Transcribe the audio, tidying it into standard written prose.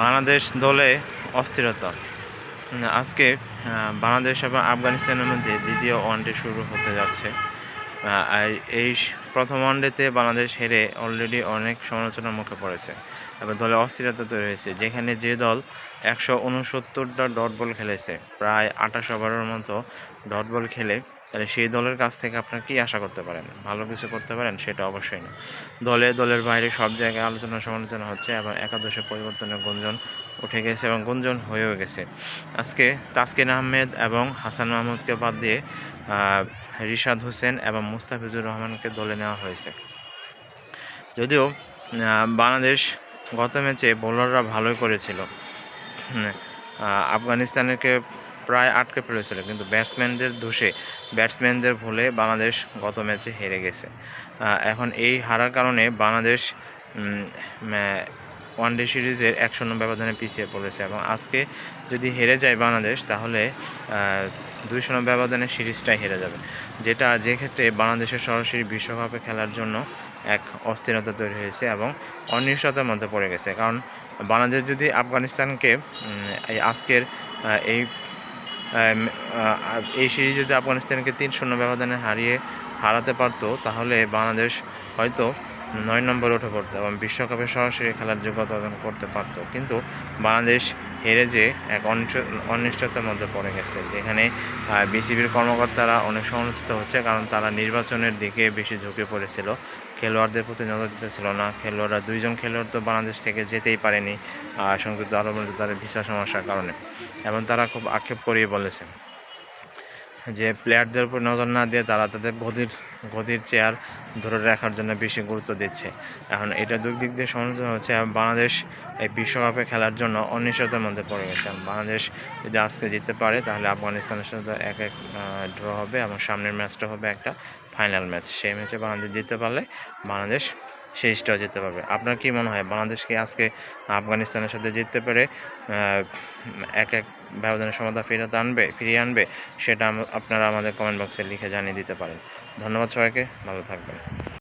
বাংলাদেশ দলে অস্থিরতা। আজকে বাংলাদেশ এবং আফগানিস্তানের মধ্যে দ্বিতীয় ওয়ানডে শুরু হতে যাচ্ছে। আর এই প্রথম ওয়ানডেতে বাংলাদেশ হেরে অলরেডি অনেক সমালোচনার মুখে পড়েছে এবং দলে অস্থিরতা তৈরি হয়েছে, যেখানে যে দল 169টা ডট বল খেলেছে, প্রায় 28 ওভারের মতো ডট বল খেলে, তাহলে সেই দলের কাছ থেকে আপনারা কী আশা করতে পারেন? ভালো কিছু করতে পারেন? সেটা অবশ্যই না। দলের বাইরে সব জায়গায় আলোচনা সমালোচনা হচ্ছে এবং একাদশে পরিবর্তনের গুঞ্জন উঠে গেছে এবং গুঞ্জন হয়েও গেছে। আজকে তাসকিন আহমেদ এবং হাসান মাহমুদকে বাদ দিয়ে রিশাদ হোসেন এবং মুস্তাফিজুর রহমানকে দলে নেওয়া হয়েছে। যদিও বাংলাদেশ গত ম্যাচে বোলাররা ভালোই করেছিল, আফগানিস্তানকে প্রায় আটকে ফেলেছিল, কিন্তু ব্যাটসম্যানদের দোষে, ব্যাটসম্যানদের ভুলে বাংলাদেশ গত ম্যাচে হেরে গেছে। এখন এই হারার কারণে বাংলাদেশ ওয়ানডে সিরিজের 1-0 ব্যবধানে পিছিয়ে পড়েছে এবং আজকে যদি হেরে যায় বাংলাদেশ, তাহলে 2-0 ব্যবধানে সিরিজটাই হেরে যাবে, যেটা যে ক্ষেত্রে বাংলাদেশের সরাসরি বিশ্বকাপে খেলার জন্য এক অস্থিরতা তৈরি হয়েছে এবং অনিশ্চয়তার মধ্যে পড়ে গেছে। কারণ বাংলাদেশ যদি আফগানিস্তানকে আজকের এই সিরিজ যদি আফগানিস্তানকে 3-0 ব্যবধানে হারাতে পারতো, তাহলে বাংলাদেশ হয়তো 9 নম্বরে উঠে পড়তো এবং বিশ্বকাপে সরাসরি খেলার যোগ্যতা অর্জন করতে পারতো। কিন্তু বাংলাদেশ হেরে যে এক অনিশ্চয়তার মধ্যে পড়ে গেছে, যেখানে বিসিবির কর্মকর্তারা অনেক সমালোচিত হচ্ছে, কারণ তারা নির্বাচনের দিকে বেশি ঝুঁকে পড়েছিল, খেলোয়াড়দের প্রতি নজর দিতেছিল না। খেলোয়াড়রা 2জন খেলোয়াড় তো বাংলাদেশ থেকে যেতেই পারেনি সংযুক্ত আরব আমিরাতে তাদের ভিসা সমস্যার কারণে, এবং তারা খুব আক্ষেপ করিয়ে বলেছে যে প্লেয়ারদের উপর নজর না দিয়ে তারা তাদের গদির চেয়ার ধরে রাখার জন্য বেশি গুরুত্ব দিচ্ছে। এখন এটা দুই দিক দিয়ে সমালোচনা হচ্ছে এবং বাংলাদেশ এই বিশ্বকাপে খেলার জন্য অনিশ্চয়তার মধ্যে পড়ে গেছে। বাংলাদেশ যদি আজকে জিততে পারে, তাহলে আফগানিস্তানের সাথে 1-1 ড্র হবে এবং সামনের ম্যাচটা হবে একটা ফাইনাল ম্যাচ। সেই ম্যাচে বাংলাদেশ জিততে পারলে বাংলাদেশ সিরিজটাও জিততে পারবে। আপনার কি মনে হয়, বাংলাদেশকে আজকে আফগানিস্তানের সাথে জিততে পেরে 1-1 ব্যবধানের সমাধান ফিরিয়ে আনবে? সেটা আপনারা আমাদের কমেন্ট বক্সে লিখে জানিয়ে দিতে পারেন। ধন্যবাদ সবাইকে, ভালো থাকবেন।